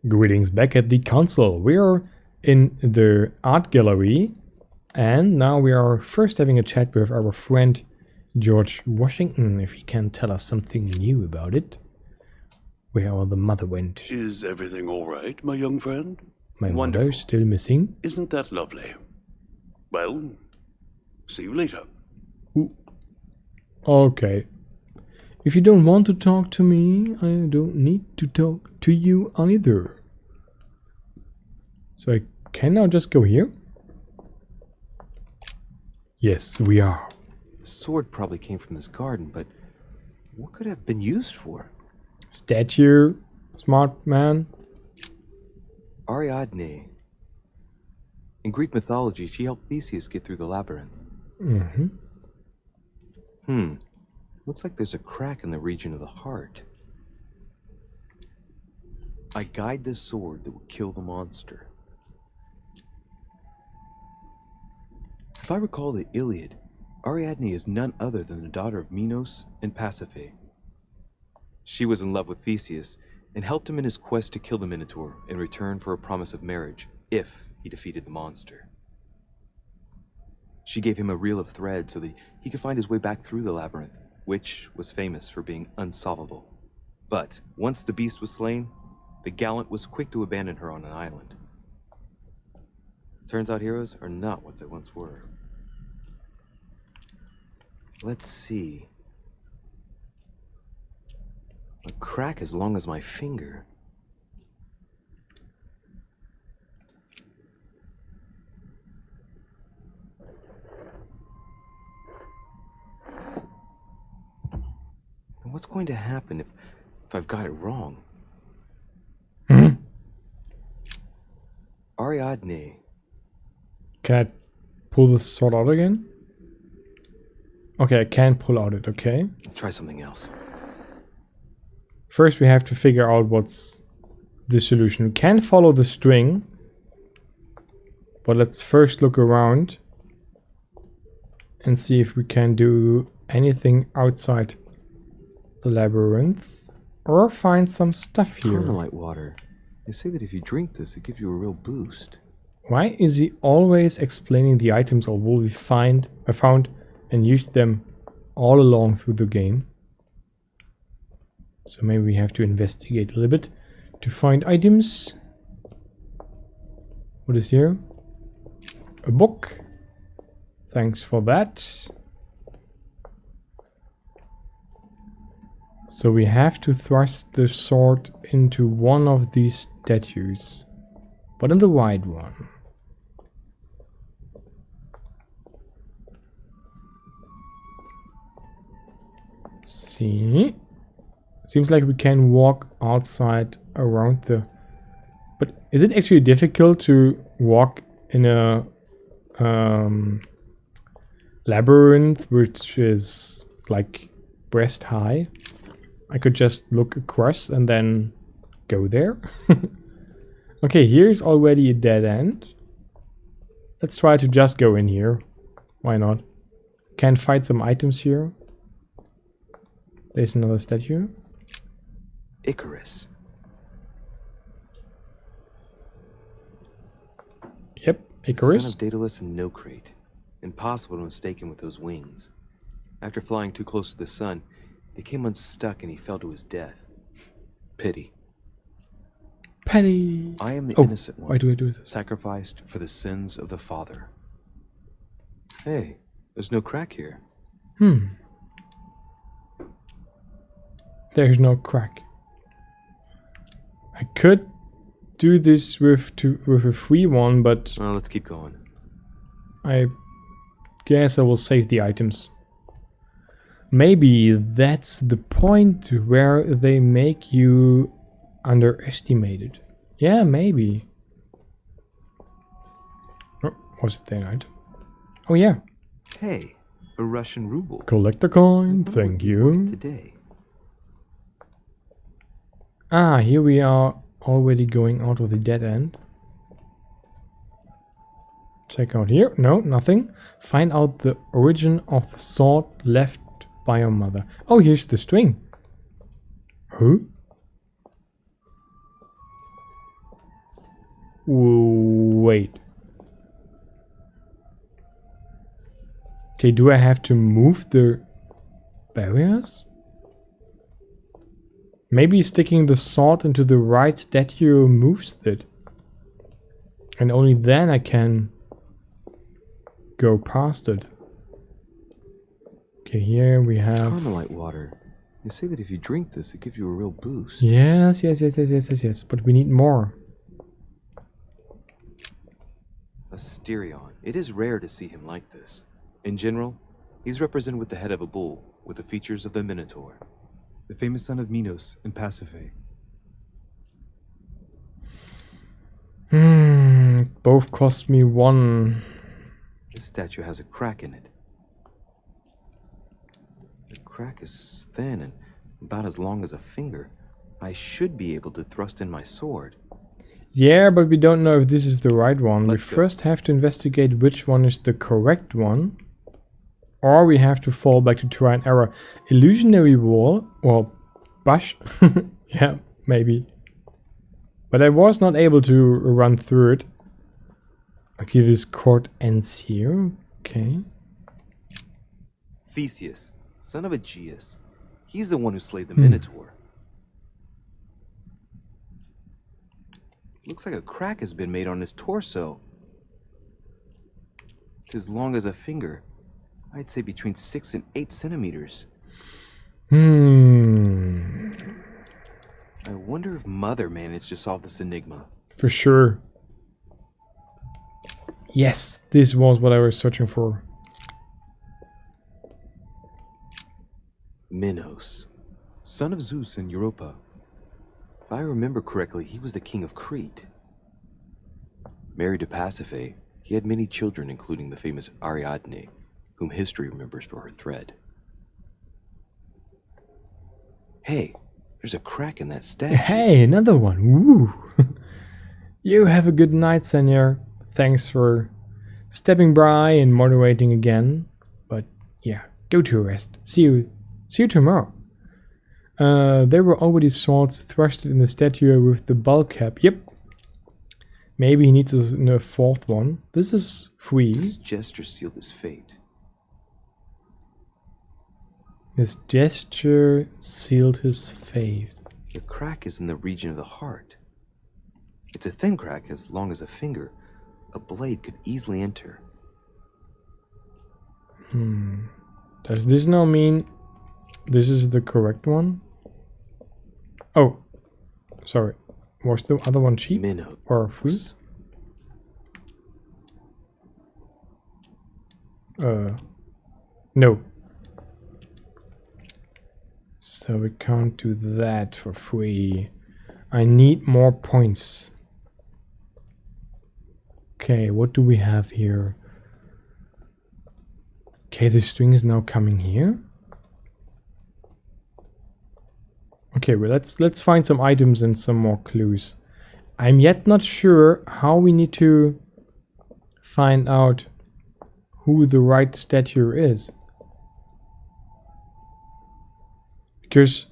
Greetings back at the console. We are in the art gallery and now we are first having a chat with our friend George Washington, if he can tell us something new about it. Where all the mother went. Is everything all right, my young friend? My Wonderful. mother still missing. Isn't that lovely? Well, see you later. Ooh. Okay. If you don't want to talk to me, I don't need to talk to you either. So I can now just go here? Yes, we are. The sword probably came from this garden, but what could it have been used for? Statue, smart man. Ariadne. In Greek mythology, she helped Theseus get through the labyrinth. Looks like there's a crack in the region of the heart. I guide this sword that will kill the monster. If I recall the Iliad, Ariadne is none other than the daughter of Minos and Pasiphae. She was in love with Theseus and helped him in his quest to kill the Minotaur in return for a promise of marriage if he defeated the monster. She gave him a reel of thread so that he could find his way back through the labyrinth, which was famous for being unsolvable. But once the beast was slain, the gallant was quick to abandon her on an island. Turns out heroes are not what they once were. Let's see. A crack as long as my finger. What's going to happen if I've got it wrong? Ariadne. Can I pull the sword out again? Okay, I can pull out it, okay. Try something else. First we have to figure out what's the solution. We can follow the string, but let's first look around and see if we can do anything outside the labyrinth or find some stuff here. Carmelite water. They say that if you drink this, it gives you a real boost. Why is he always explaining the items or will we found and used them all along through the game? So maybe we have to investigate a little bit to find items. What is here? A book. Thanks for that. So we have to thrust the sword into one of these statues, but in the wide one. See? Seems like we can walk outside around the... But is it actually difficult to walk in a labyrinth which is like breast high? I could just look across and then go there. Okay, here's already a dead end. Let's try to just go in here. Why not? Can find some items here. There's another statue. Icarus. Yep, Icarus. Son of Daedalus and Nocrate. Impossible to mistake him with those wings. After flying too close to the sun, he came unstuck and he fell to his death. Pity. Penny. I am the innocent one. Why do I do this? Sacrificed for the sins of the father. Hey, there's no crack here. There's no crack. I could do this with a free one, but Well, let's keep going. I guess I will save the items. Maybe that's the point where they make you underestimated. Yeah, maybe. Oh, was it there an item? Oh yeah. Hey, a Russian ruble. Collect a coin, thank you. Today. Ah, here we are already going out of the dead end. Check out here. No, nothing. Find out the origin of the sword left by your mother. Oh, here's the string. Who? Wait. Okay, do I have to move the barriers? Maybe sticking the sword into the right statue moves it. And only then I can go past it. Okay, here we have... Carmelite water. They say that if you drink this, it gives you a real boost. Yes. But we need more. Asterion. It is rare to see him like this. In general, he's represented with the head of a bull, with the features of the Minotaur. The famous son of Minos and Pasiphae. Both cost me 1. This statue has a crack in it. The crack is thin and about as long as a finger. I should be able to thrust in my sword. Yeah, but we don't know if this is the right one. Let's we go. first have to investigate which one is the correct one. Or we have to fall back to try and error. Illusionary wall, or bush. Yeah, maybe. But I was not able to run through it. Okay, this court ends here. Okay. Theseus, son of Aegeus. He's the one who slayed the Minotaur. Looks like a crack has been made on his torso. It's as long as a finger. I'd say between 6 and 8 centimeters. I wonder if Mother managed to solve this enigma. For sure. Yes, this was what I was searching for. Minos, son of Zeus and Europa. If I remember correctly, he was the king of Crete. Married to Pasiphae, he had many children, including the famous Ariadne, whom history remembers for her thread. Hey, there's a crack in that statue. Hey, another one. Woo. You have a good night, Senor. Thanks for stepping by and moderating again. But yeah, go to rest. See you tomorrow. There were already swords thrusted in the statue with the bulk cap. Yep. Maybe he needs a fourth one. This is 3. His gesture sealed his fate. His gesture sealed his fate. The crack is in the region of the heart. It's a thin crack as long as a finger. A blade could easily enter. Does this now mean this is the correct one? Oh, sorry. Was the other one cheap Minos. or free? No. So we can't do that for free. I need more points. Okay, what do we have here? Okay, the string is now coming here. Okay, well let's find some items and some more clues. I'm yet not sure how we need to find out who the right statue is. Because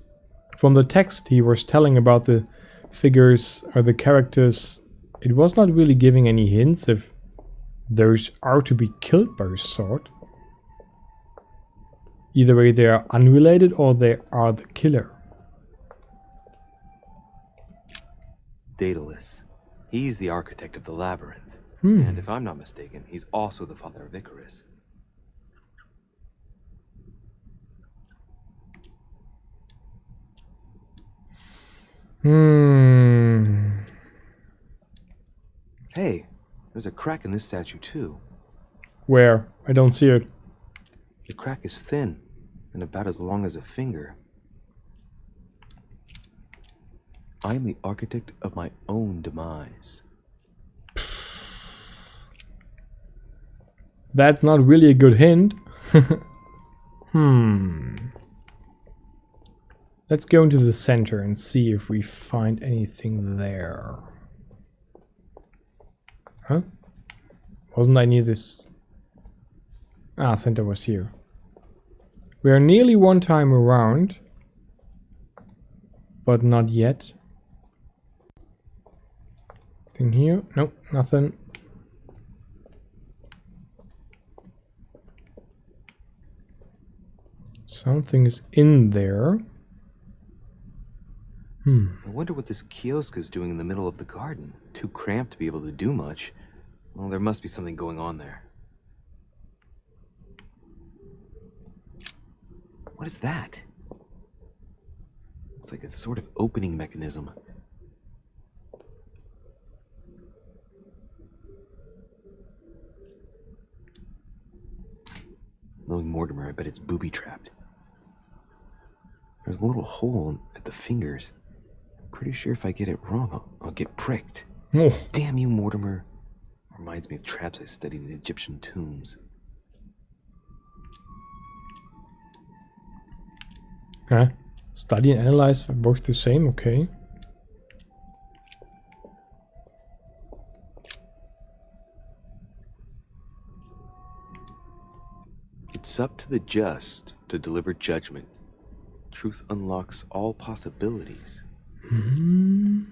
from the text he was telling about the figures or the characters, it was not really giving any hints if those are to be killed by a sword. Either way they are unrelated or they are the killer. Daedalus. He's the architect of the labyrinth. And if I'm not mistaken, he's also the father of Icarus. Hey, there's a crack in this statue too. Where? I don't see it. The crack is thin and about as long as a finger. I am the architect of my own demise. That's not really a good hint. Let's go into the center and see if we find anything there. Huh? Wasn't I near this? Ah, center was here. We are nearly one time around, but not yet. Thing here? Nope, nothing. Something is in there. I wonder what this kiosk is doing in the middle of the garden. Too cramped to be able to do much. Well, there must be something going on there. What is that? It's like a sort of opening mechanism. Knowing Mortimer, I bet it's booby-trapped. There's a little hole at the fingers. I'm pretty sure if I get it wrong, I'll get pricked. Oh. Damn you, Mortimer. Reminds me of traps I studied in Egyptian tombs. Huh? Study and analyze are both the same, okay. It's up to the just to deliver judgment. Truth unlocks all possibilities. It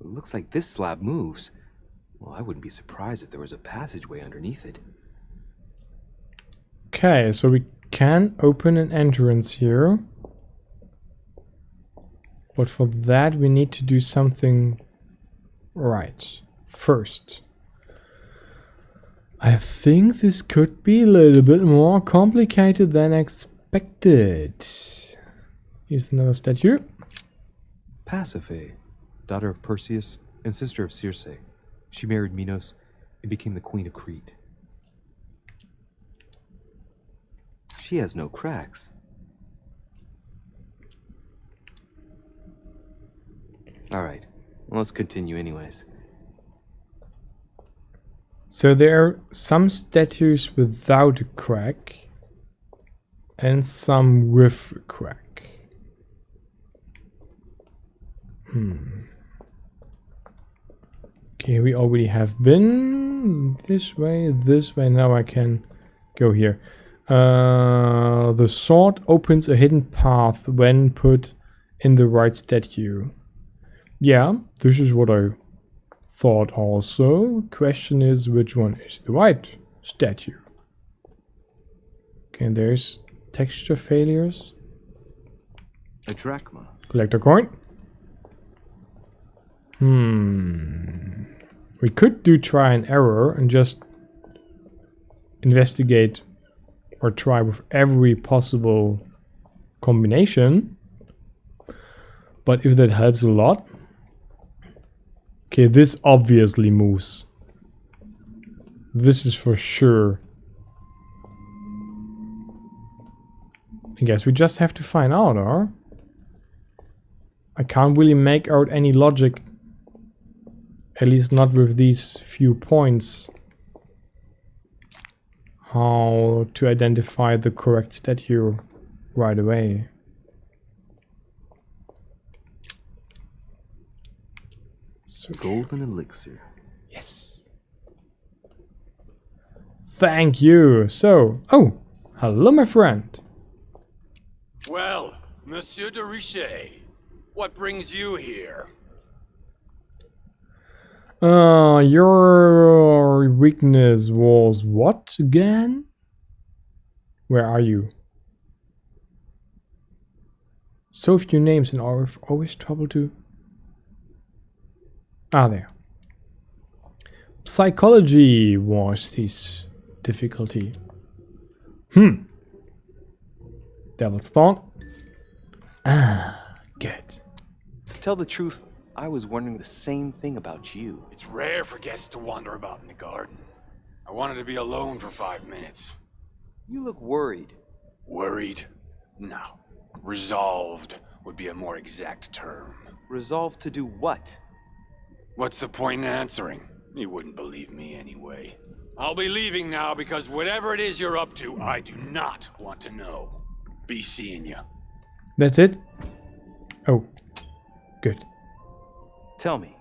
looks like this slab moves. Well, I wouldn't be surprised if there was a passageway underneath it. Okay, so we can open an entrance here. But for that we need to do something right first. I think this could be a little bit more complicated than expected. Here's another statue. Pasiphae, daughter of Perseus and sister of Circe. She married Minos and became the queen of Crete. She has no cracks. Alright, well, let's continue anyways. So there are some statues without a crack and some with a crack. Okay, we already have been this way. Now I can go here. The sword opens a hidden path when put in the right statue. Yeah, this is what I thought also. Question is, which one is the right statue? Okay, there's texture failures. A drachma. Collect a coin. We could do try and error and just investigate or try with every possible combination. But if that helps a lot. Okay, this obviously moves. This is for sure. I guess we just have to find out, huh? I can't really make out any logic. At least not with these few points. How to identify the correct statue right away. So golden elixir. Yes. Thank you. So, oh, hello, my friend. Well, Monsieur de Richet, what brings you here? Your weakness was what again? Where are you? So few names and I've always trouble to... Ah, there. Psychology was his difficulty. Devil's Thought. Ah, good. To tell the truth, I was wondering the same thing about you. It's rare for guests to wander about in the garden. I wanted to be alone for 5 minutes. You look worried. Worried? No. Resolved would be a more exact term. Resolved to do what? What's the point in answering? You wouldn't believe me anyway. I'll be leaving now because whatever it is you're up to, I do not want to know. Be seeing you. That's it? Oh, good. Tell me,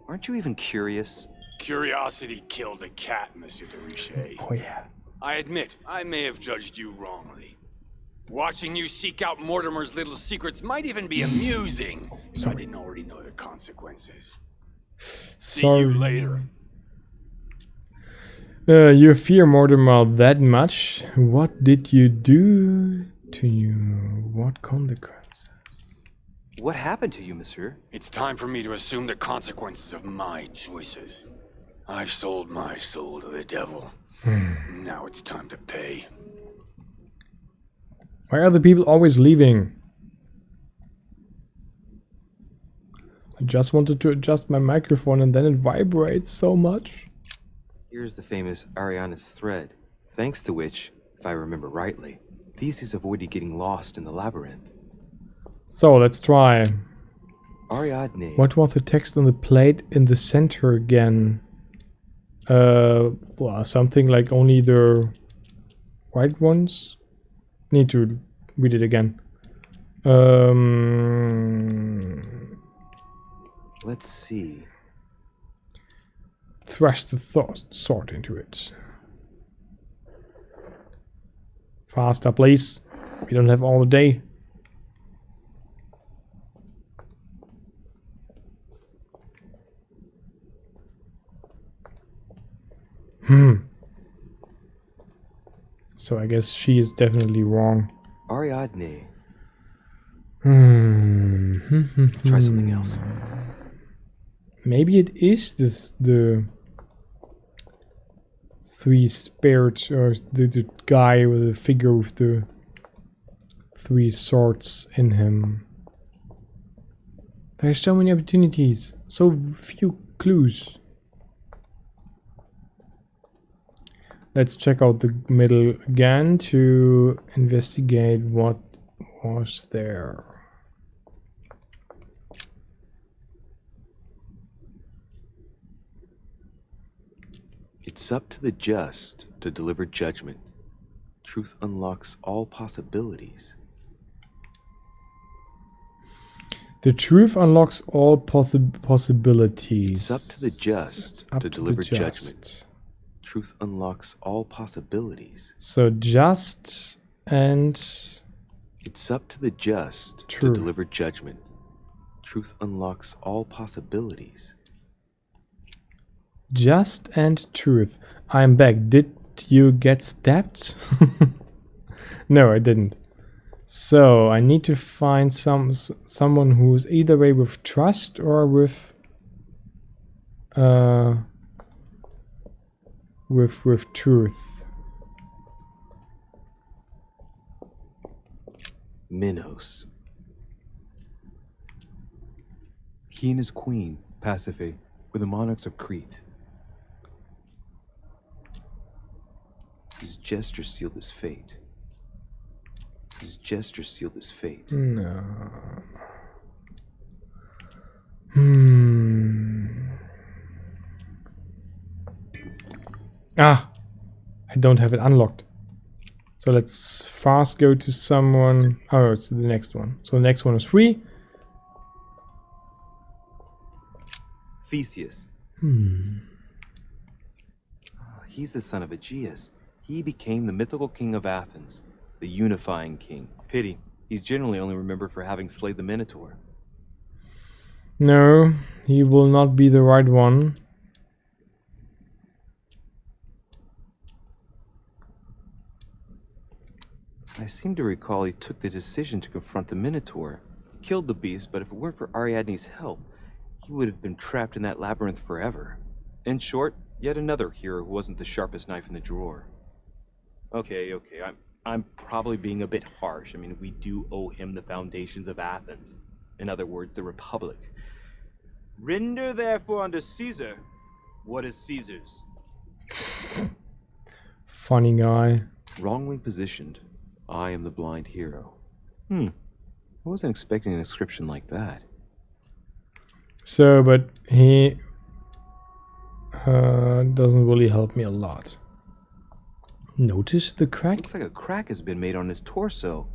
aren't you even curious? Curiosity killed a cat, Monsieur de Richet. Oh yeah. I admit, I may have judged you wrongly. Watching you seek out Mortimer's little secrets might even be amusing if I didn't already know the consequences. See you later. You fear Mortimer that much? What did you do to you? What consequences? What happened to you, monsieur? It's time for me to assume the consequences of my choices. I've sold my soul to the devil. Now it's time to pay. Why are the people always leaving? I just wanted to adjust my microphone and then it vibrates so much. Here's the famous Ariana's thread, thanks to which, if I remember rightly, Theseus avoided getting lost in the labyrinth. So let's try. Ariadne. What was the text on the plate in the center again? Well, something like only the right ones. Need to read it again. Let's see. Thrash the sword into it. Faster, please. We don't have all the day. So I guess she is definitely wrong. Ariadne. Try Try something else. Maybe it is the three spirits, or the guy with the figure with the three swords in him. There's so many opportunities, so few clues. Let's check out the middle again to investigate what was there. It's up to the just to deliver judgment. Truth unlocks all possibilities. The truth unlocks all possibilities. It's up to the just to deliver judgment. Truth unlocks all possibilities. So just and... It's up to the just truth. To deliver judgment. Truth unlocks all possibilities. Just and truth. I'm back. Did you get stabbed? No, I didn't. So I need to find someone who's either way with trust or with truth. Minos. He and his queen, Pasiphae, were the monarchs of Crete. His gesture sealed his fate. His gesture sealed his fate. No. Ah! I don't have it unlocked. So let's fast go to someone. Oh, it's the next one. So the next one is free. Theseus. He's the son of Aegeus. He became the mythical king of Athens, the unifying king. Pity, he's generally only remembered for having slayed the Minotaur. No, he will not be the right one. I seem to recall he took the decision to confront the Minotaur. He killed the beast, but if it weren't for Ariadne's help, he would have been trapped in that labyrinth forever. In short, yet another hero who wasn't the sharpest knife in the drawer. Okay, I'm probably being a bit harsh. I mean, we do owe him the foundations of Athens. In other words, the Republic. Render therefore unto Caesar what is Caesar's. Funny guy. Wrongly positioned, I am the blind hero. I wasn't expecting an inscription like that. So, but he doesn't really help me a lot. Notice the crack? Looks like a crack has been made on his torso.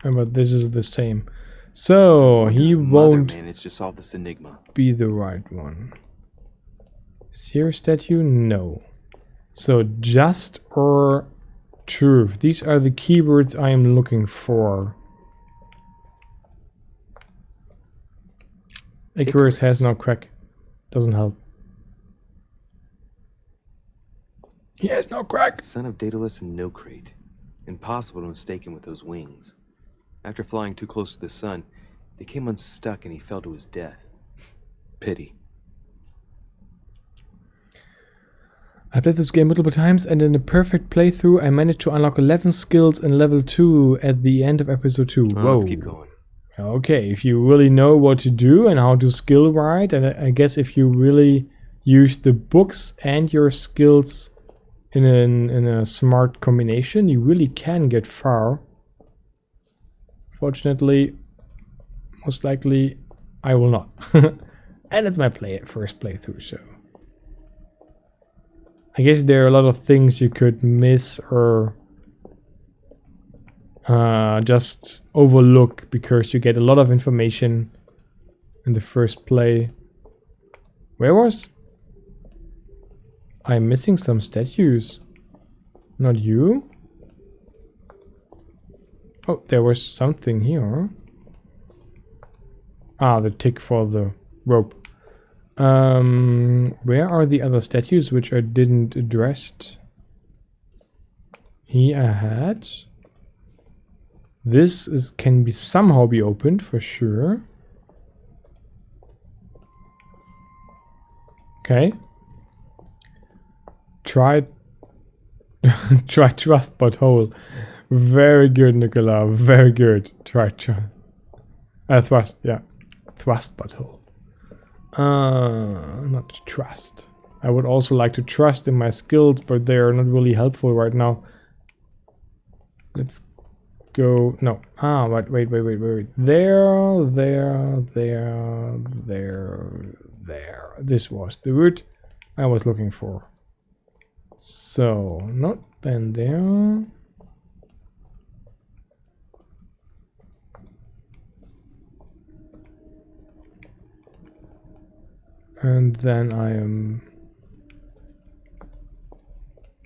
But this is the same. So he won't manage to solve this enigma. Be the right one. Is here a statue? No. So just or truth. These are the keywords I am looking for. Icarus has no crack. Doesn't help. He has no crack! Son of Daedalus and Nocrate. Impossible to mistake him with those wings. After flying too close to the sun, they came unstuck and he fell to his death. Pity. I played this game multiple times, and in a perfect playthrough I managed to unlock 11 skills in level 2 at the end of episode 2. Whoa. Let's keep going. Okay, if you really know what to do and how to skill right, and I guess if you really use the books and your skills in a smart combination, you really can get far. Fortunately, most likely, I will not. And it's my first playthrough, so... I guess there are a lot of things you could miss or just overlook because you get a lot of information in the first play. Where was? I'm missing some statues. Not you? Oh, there was something here. Ah, the tick for the rope. Where are the other statues which I didn't address? Here I had. This can be somehow be opened for sure. Okay. Try trust but hole. Very good, Nicola. Very good. Thrust, yeah. Thrust but hole. Not trust. I would also like to trust in my skills, but they are not really helpful right now. Let's go. No. Ah, wait. There. This was the route I was looking for. So, not then there. And then I am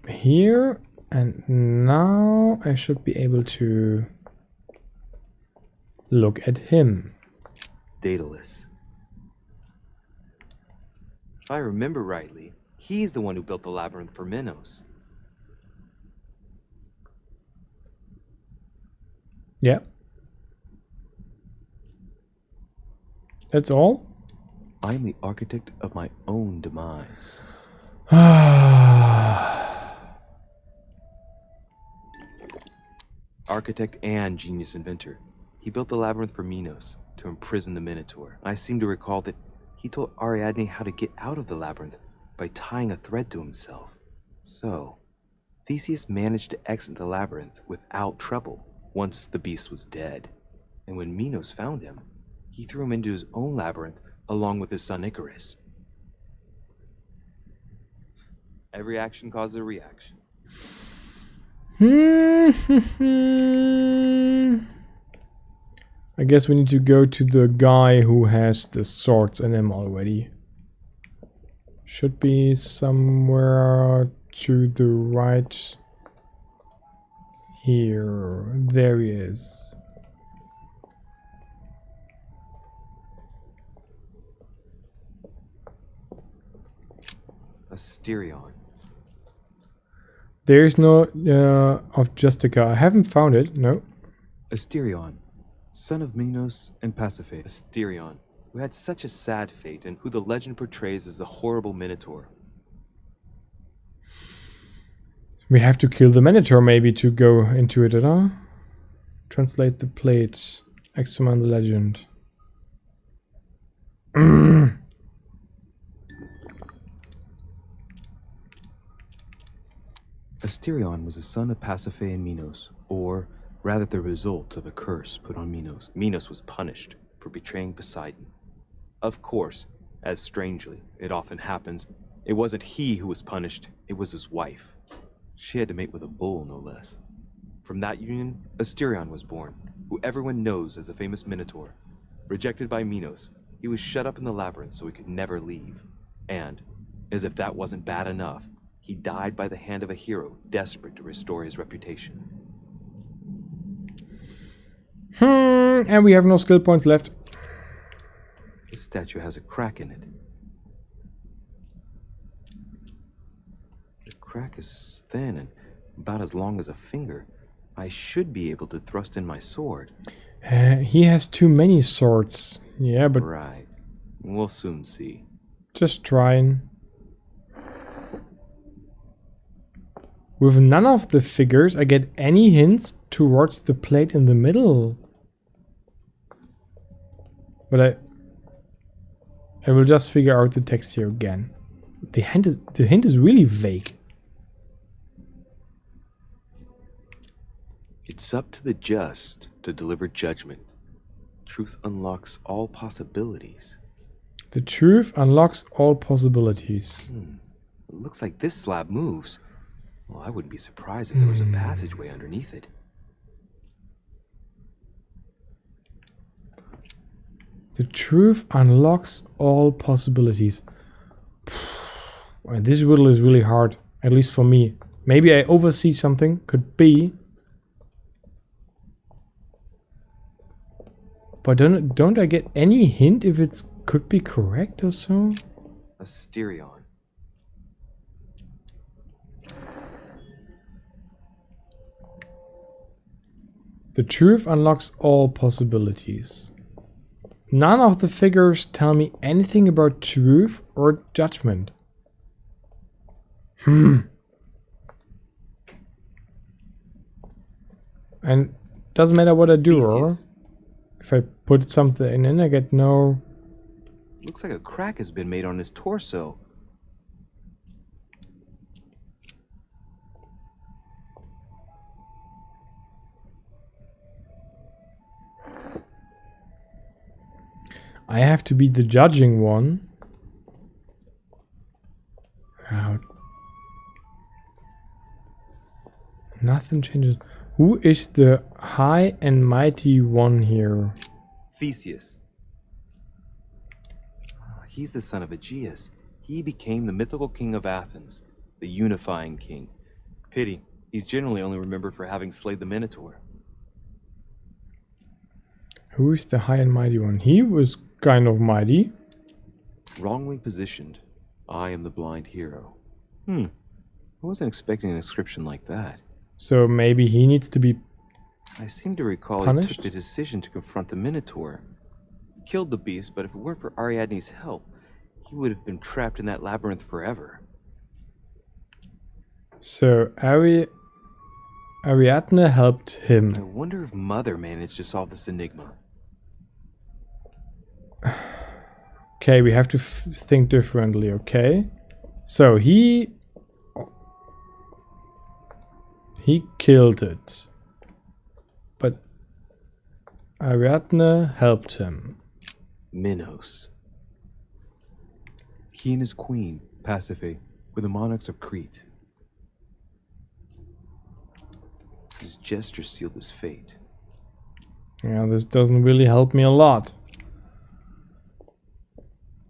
here, and now I should be able to look at him. Daedalus. If I remember rightly, he's the one who built the labyrinth for Minos. Yeah. That's all? I am the architect of my own demise. Architect and genius inventor. He built the labyrinth for Minos to imprison the Minotaur. I seem to recall that he told Ariadne how to get out of the labyrinth by tying a thread to himself. So, Theseus managed to exit the labyrinth without trouble once the beast was dead. And when Minos found him, he threw him into his own labyrinth along with his son Icarus. Every action causes a reaction. I guess we need to go to the guy who has the swords in him already. Should be somewhere to the right here. There he is. Asterion. There's no of Justica. I haven't found it. No. Asterion, son of Minos and Pasiphae. Asterion, who had such a sad fate and who the legend portrays as the horrible Minotaur. We have to kill the Minotaur maybe to go into it, huh? Translate the plate. Examine the legend. Asterion was a son of Pasiphae and Minos, or rather the result of a curse put on Minos. Minos was punished for betraying Poseidon. Of course, as strangely it often happens, it wasn't he who was punished, it was his wife. She had to mate with a bull, no less. From that union, Asterion was born, who everyone knows as the famous Minotaur. Rejected by Minos, he was shut up in the labyrinth so he could never leave. And, as if that wasn't bad enough, he died by the hand of a hero desperate to restore his reputation. And we have no skill points left. This statue has a crack in it. The crack is thin and about as long as a finger. I should be able to thrust in my sword. He has too many swords. Yeah, but Right. We'll soon see. just trying. With none of the figures, I get any hints towards the plate in the middle. But I will just figure out the text here again. The hint is really vague. It's up to the just to deliver judgment. Truth unlocks all possibilities. The truth unlocks all possibilities. It looks like this slab moves. Well, I wouldn't be surprised if there was a passageway underneath it. The truth unlocks all possibilities. This riddle is really hard, at least for me. Maybe I oversee something, could be. But don't I get any hint if it could be correct or so? Asterion. The truth unlocks all possibilities. None of the figures tell me anything about truth or judgment. And doesn't matter what I do, or Theseus. if I put something in, I get no. Looks like a crack has been made on his torso. I have to be the judging one. How? Nothing changes. Who is the high and mighty one here? Theseus. He's the son of Aegeus. He became the mythical king of Athens, the unifying king. Pity, he's generally only remembered for having slayed the Minotaur. Who is the high and mighty one? He was kind of mighty. Wrongly positioned. I am the blind hero. I wasn't expecting an inscription like that. So maybe he needs to be. I seem to recall Punished? he took the decision to confront the Minotaur. He killed the beast, but if it weren't for Ariadne's help, he would have been trapped in that labyrinth forever. So Ariadne helped him. I wonder if Mother managed to solve this enigma. Okay, we have to think differently, okay? So he killed it. But Ariadne helped him. Minos. He and his queen, Pasiphae, were the monarchs of Crete. His gesture sealed his fate. Yeah, this doesn't really help me a lot.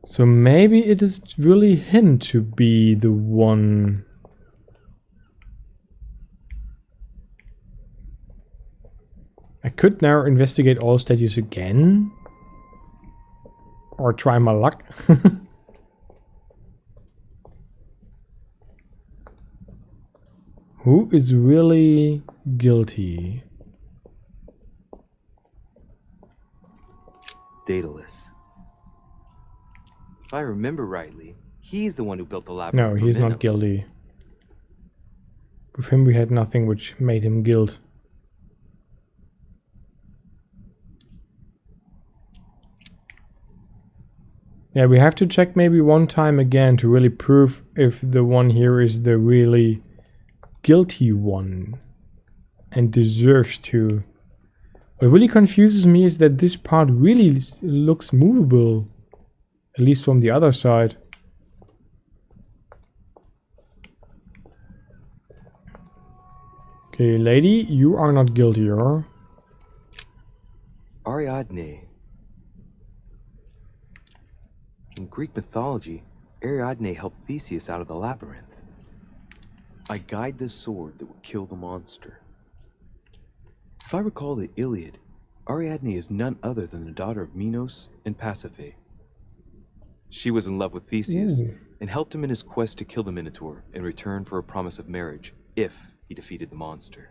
So maybe it is really him to be the one. I could now investigate all statues again. Or try my luck. Who is really guilty? Daedalus. If I remember rightly, he's the one who built the labyrinth. No, for he's Minos. not guilty. With him we had nothing which made him guilt. Yeah, we have to check maybe one time again to really prove if the one here is the really guilty one and deserves to. What really confuses me is that this part really looks movable, at least from the other side. Okay, lady, you are not guilty, or? Ariadne. In Greek mythology, Ariadne helped Theseus out of the labyrinth. I guide the sword that will kill the monster. If I recall the Iliad, Ariadne is none other than the daughter of Minos and Pasiphae. She was in love with Theseus Ooh. and helped him in his quest to kill the Minotaur in return for a promise of marriage if he defeated the monster.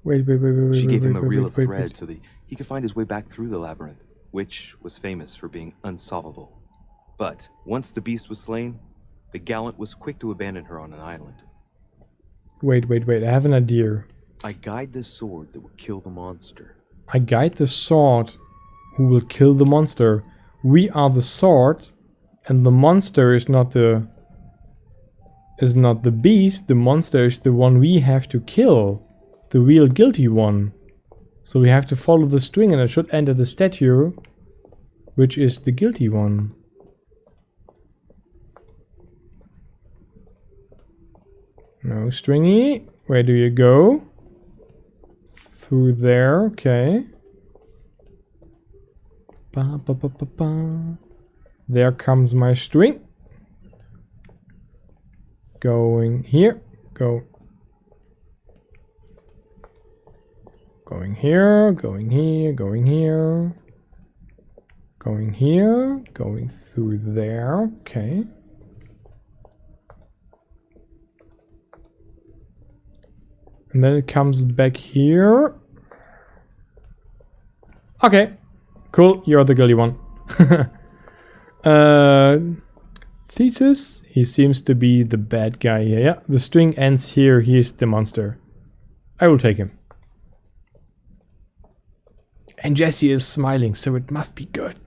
Wait. She gave him a reel of wait. thread so that he could find his way back through the labyrinth, which was famous for being unsolvable. But once the beast was slain, the gallant was quick to abandon her on an island. Wait. I have an idea. I guide the sword that will kill the monster. I guide the sword who will kill the monster. We are the sword, and the monster is not the beast. The monster is the one we have to kill, the real guilty one. So we have to follow the string, and it should enter the statue, which is the guilty one. No, Stringy, where do you go? Through there, okay. Ba, ba, ba, ba, ba. There comes my string. Going here, going here, going here, going here, going here, going through there, okay. And then it comes back here. Okay. Cool, you're the guilty one. Theseus, he seems to be the bad guy here. Yeah, the string ends here. He's the monster. I will take him. And Jesse is smiling, so it must be good.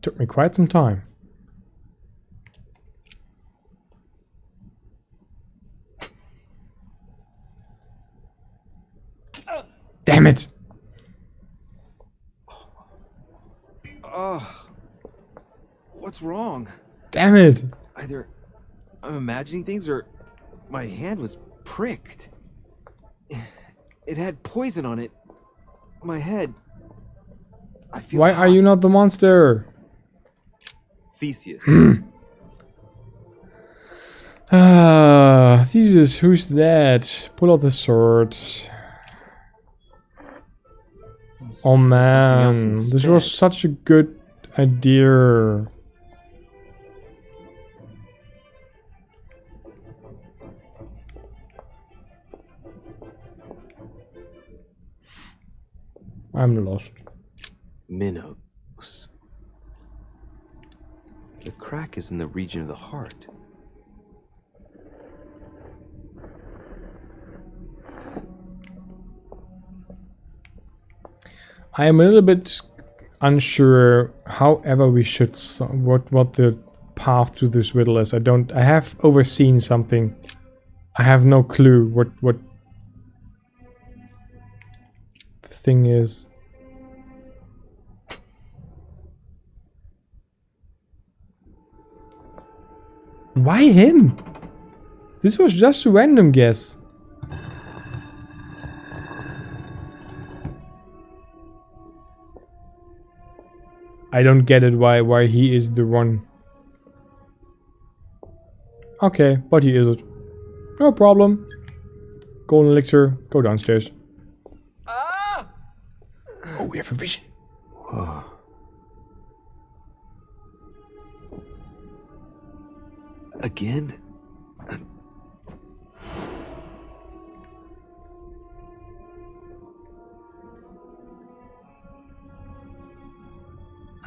Took me quite some time. Damn it! What's wrong? Damn it! Either I'm imagining things or my hand was pricked. It had poison on it. My head. I feel Why hot. are you not the monster? Theseus. Theseus, who's that? Pull out the sword. Oh man, this was such a good idea. I'm lost. Minos. The crack is in the region of the heart. I am a little bit unsure however we should what the path to this riddle is. I have overseen something. I have no clue what the thing is. Why him? This was just a random guess. I don't get it why he is the one. Okay, but he is it. No problem. Golden elixir, go downstairs. Ah! Oh, we have a vision. Again?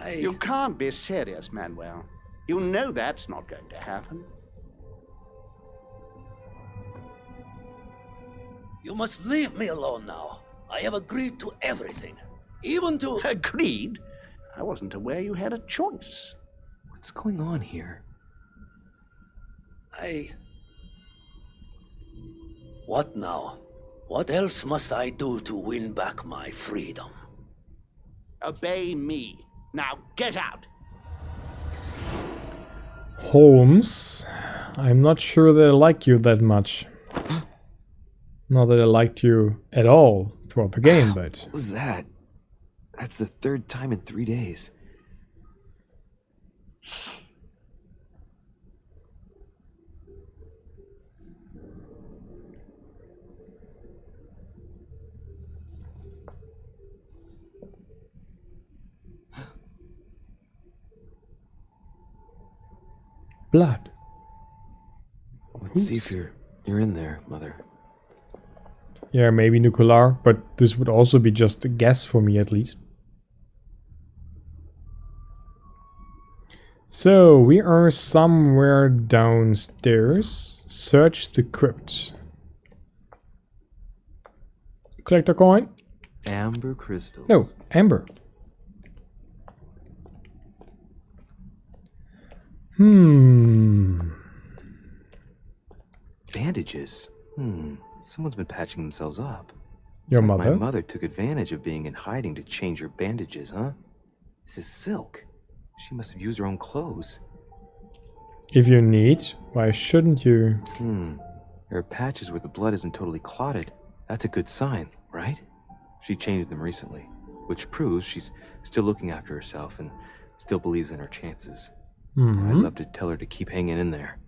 You can't be serious, Manuel. You know that's not going to happen. You must leave me alone now. I have agreed to everything. Even to... Agreed? I wasn't aware you had a choice. What's going on here? What now? What else must I do to win back my freedom? Obey me. Now get out. Holmes, I'm not sure that I like you that much. Not that I liked you at all throughout the game, but... What was that? That's the third time in 3 days. blood. Let's see if you're in there, Mother. Yeah, maybe nuclear, but this would also be just a guess for me at least. So, we are somewhere downstairs. Search the crypt. Collect a coin. Amber crystals. No, amber. Bandages. Someone's been patching themselves up. Your It's like mother? My mother took advantage of being in hiding to change her bandages, huh? This is silk. She must have used her own clothes. If you need, why shouldn't you? There are patches where the blood isn't totally clotted. That's a good sign, right? She changed them recently, which proves she's still looking after herself and still believes in her chances. I'd love to tell her to keep hanging in there.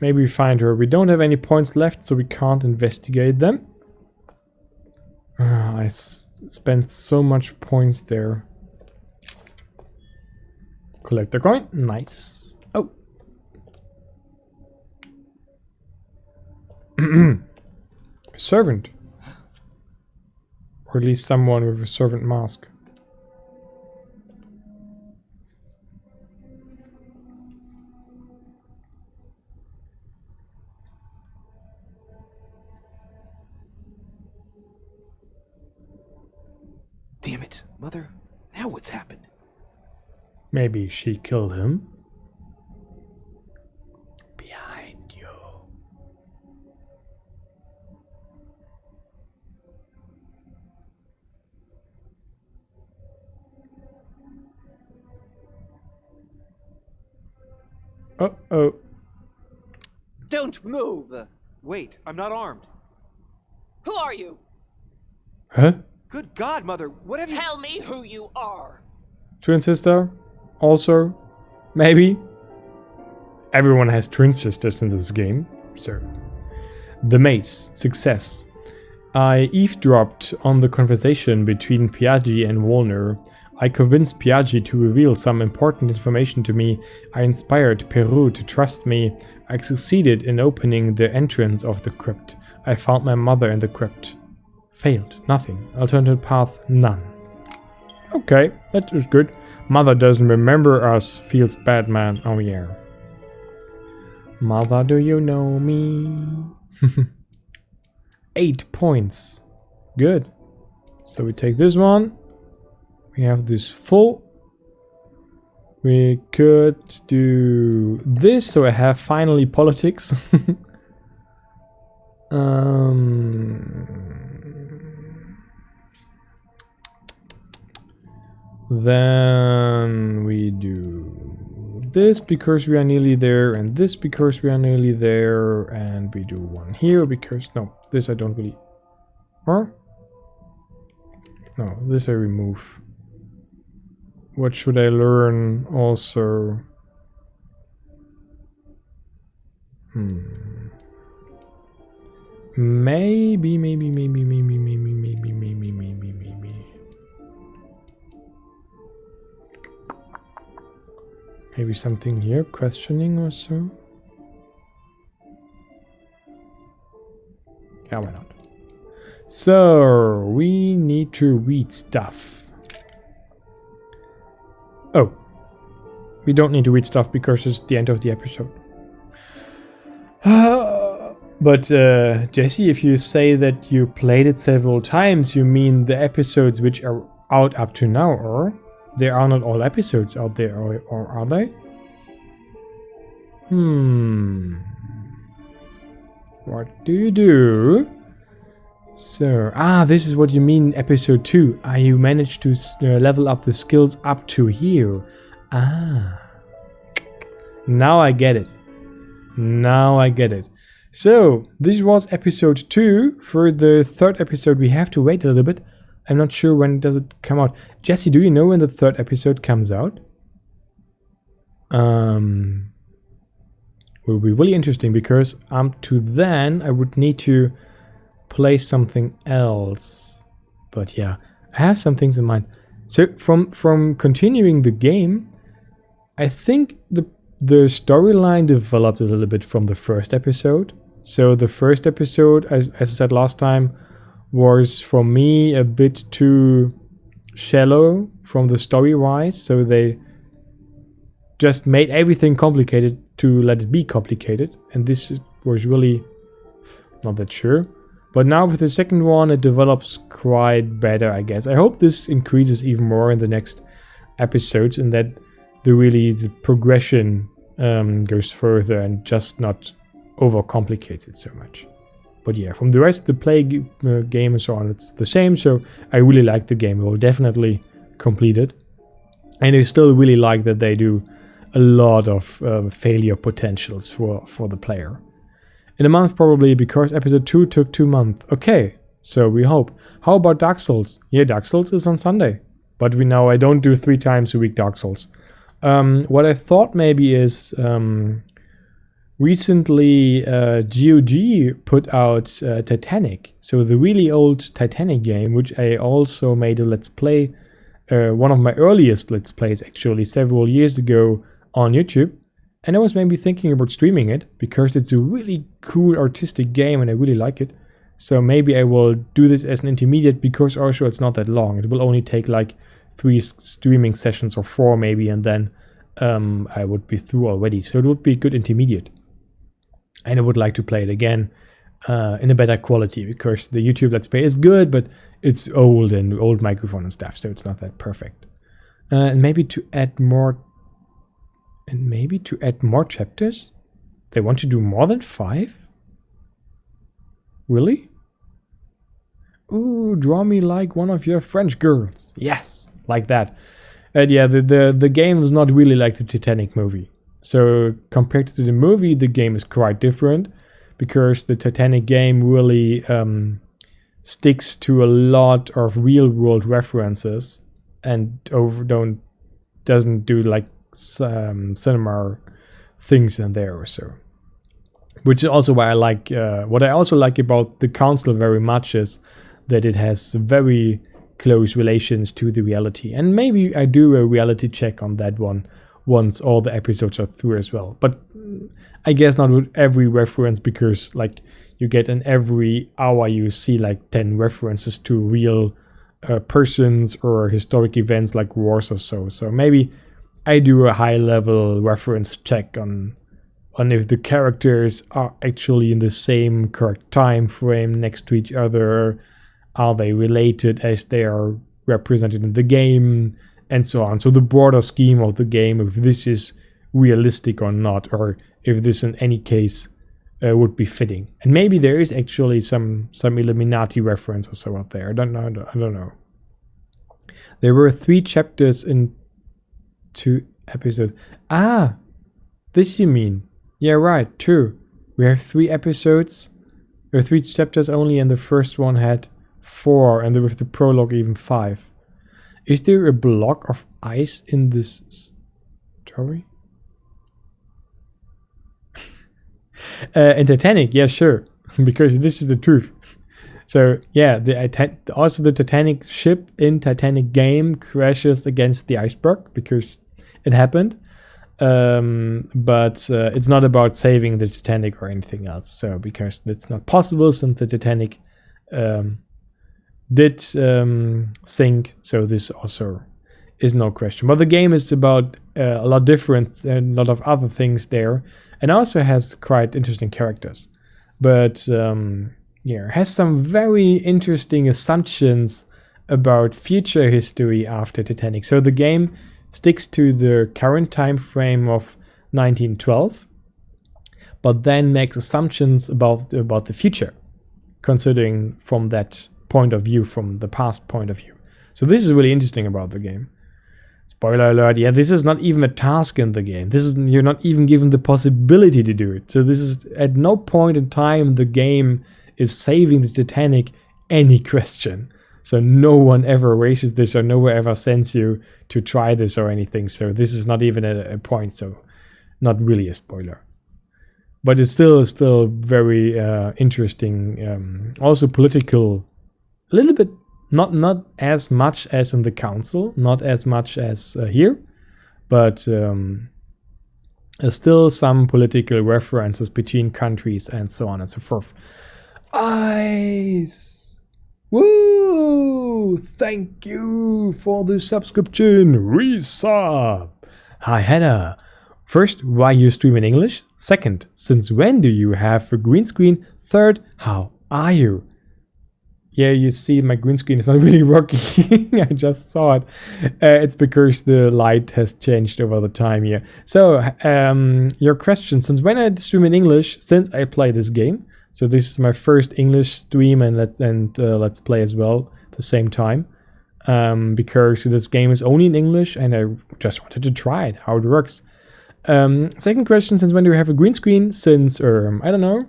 Maybe we find her. We don't have any points left, so we can't investigate them. I spent so much points there. Collect a coin. Nice. Oh. Servant. Or at least someone with a servant mask. Damn it, Mother. Now what's happened? Maybe she killed him. Behind you. Uh-oh. Don't move! Wait, I'm not armed. Who are you? Huh? Good God, Mother, what have you... Tell me who you are! Twin sister? Also? Maybe? Everyone has twin sisters in this game. So. The maze. Success. I eavesdropped on the conversation between Piaggi and Walner. I convinced Piaggi to reveal some important information to me. I inspired Peru to trust me. I succeeded in opening the entrance of the crypt. I found my mother in the crypt. Failed. Nothing. Alternative path. None. Okay, that is good. Mother doesn't remember us. Feels bad, man. Oh yeah. Mother, do you know me? 8 points. Good. So we take this one. We have this full. We could do this, so I have finally politics. Then we do this because we are nearly there, and this because we are nearly there, and we do one here because no, this I don't really. Huh? No, this I remove. What should I learn also? Maybe. Maybe something here, questioning or so. Yeah, why not? So, we need to read stuff. Oh. We don't need to read stuff because it's the end of the episode. But, Jesse, if you say that you played it several times, you mean the episodes which are out up to now, or? There are not all episodes out there, or are they? What do you do? So, this is what you mean in episode 2. You managed to level up the skills up to here. Now I get it. So, this was episode 2. For the third episode, we have to wait a little bit. I'm not sure when does it come out. Jesse, do you know when the third episode comes out? Will be really interesting because to then I would need to play something else. But yeah, I have some things in mind. So from continuing the game, I think the the storyline developed a little bit from the first episode. So the first episode, as I said last time, was for me a bit too shallow from the story-wise. So they just made everything complicated to let it be complicated. And this was really not that sure. But now with the second one, it develops quite better, I guess. I hope this increases even more in the next episodes and that the progression goes further and just not overcomplicates it so much. But yeah, from the rest of the game and so on, it's the same. So I really like the game. I will definitely complete it. And I still really like that they do a lot of failure potentials for the player. In a month probably, because episode 2 took 2 months. Okay, so we hope. How about Dark Souls? Yeah, Dark Souls is on Sunday. But we know I don't do 3 times a week Dark Souls. What I thought maybe is recently GOG put out Titanic. So the really old Titanic game, which I also made a Let's Play. One of my earliest Let's Plays actually several years ago on YouTube. And I was maybe thinking about streaming it because it's a really cool artistic game and I really like it. So maybe I will do this as an intermediate because also it's not that long. It will only take like 3 streaming sessions or 4 maybe, and then I would be through already. So it would be a good intermediate. And I would like to play it again in a better quality because the YouTube Let's Play is good, but it's old and old microphone and stuff, so it's not that perfect. And maybe to add more chapters? They want to do more than 5? Really? Ooh, draw me like one of your French girls. Yes, like that. And yeah, the game is not really like the Titanic movie. So compared to the movie, the game is quite different because the Titanic game really sticks to a lot of real world references and doesn't do like cinema things in there or so. Which is also why I like, what I also like about the Council very much is that it has very close relations to the reality. And maybe I do a reality check on that one once all the episodes are through as well. But I guess not with every reference because like you get in every hour you see like 10 references to real persons or historic events like wars or so. So maybe I do a high level reference check on if the characters are actually in the same correct time frame next to each other. Are they related as they are represented in the game, and so on. So the broader scheme of the game, if this is realistic or not, or if this in any case would be fitting. And maybe there is actually some Illuminati reference or so out there. I don't know. There were 3 chapters in 2 episodes. Ah, this you mean? Yeah, right, true. We have 3 episodes, or 3 chapters only, and the first one had 4, and with the prologue even 5. Is there a block of ice in this story? In Titanic, yeah, sure, because this is the truth. So yeah, also the Titanic ship in Titanic game crashes against the iceberg because it happened. But it's not about saving the Titanic or anything else. So because it's not possible since the Titanic did sink, so this also is no question. But the game is about a lot different and a lot of other things there, and also has quite interesting characters. But yeah, has some very interesting assumptions about future history after Titanic. So the game sticks to the current time frame of 1912, but then makes assumptions about the future, considering from that point of view, from the past point of view. So this is really interesting about the game. Spoiler alert, yeah, this is not even a task in the game. You're not even given the possibility to do it. So this is at no point in time the game is saving the Titanic any question. So no one ever raises this or no one ever sends you to try this or anything. So this is not even a point. So not really a spoiler. But it's still very interesting. Also political, a little bit, not as much as in the Council, not as much as here. But Still some political references between countries and so on and so forth. Ice! Woo! Thank you for the subscription. Resub! Hi Hannah. First, why you stream in English? Second, since when do you have a green screen? Third, how are you? Yeah, you see my green screen is not really working. I just saw it. It's because the light has changed over the time here. So, your question, since when I stream in English? Since I play this game. So this is my first English stream and let's play as well at the same time. Because this game is only in English and I just wanted to try it, how it works. Second question, since when do you have a green screen? Since, I don't know.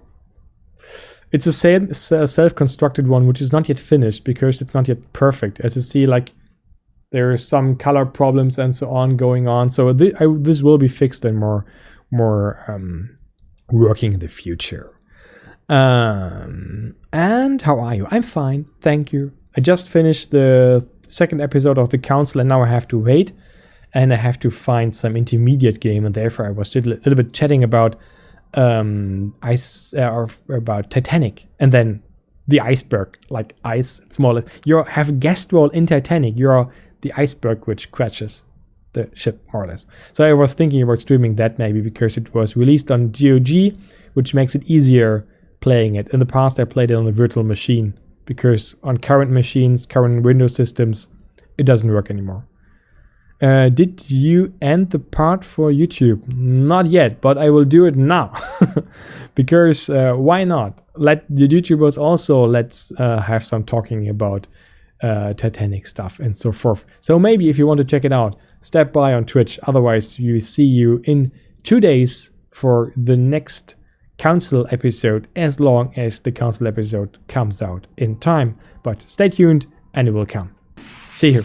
It's a self-constructed one, which is not yet finished because it's not yet perfect. As you see, like, there are some color problems and so on going on. So this will be fixed and more working in the future. And how are you? I'm fine, thank you. I just finished the second episode of the council and now I have to wait. And I have to find some intermediate game, and therefore I was a little bit chatting about about Titanic, and then the iceberg, like ice. It's more like you have a guest role in Titanic. You're the iceberg which crashes the ship, more or less. So I was thinking about streaming that maybe because it was released on GOG, which makes it easier playing it. In the past, I played it on a virtual machine because on current machines, current Windows systems, it doesn't work anymore. Did you end the part for YouTube? Not yet, but I will do it now. Because why not? Let the YouTubers also have some talking about Titanic stuff and so forth. So maybe if you want to check it out, step by on Twitch. Otherwise, we see you in 2 days for the next council episode, as long as the council episode comes out in time. But stay tuned and it will come. See you.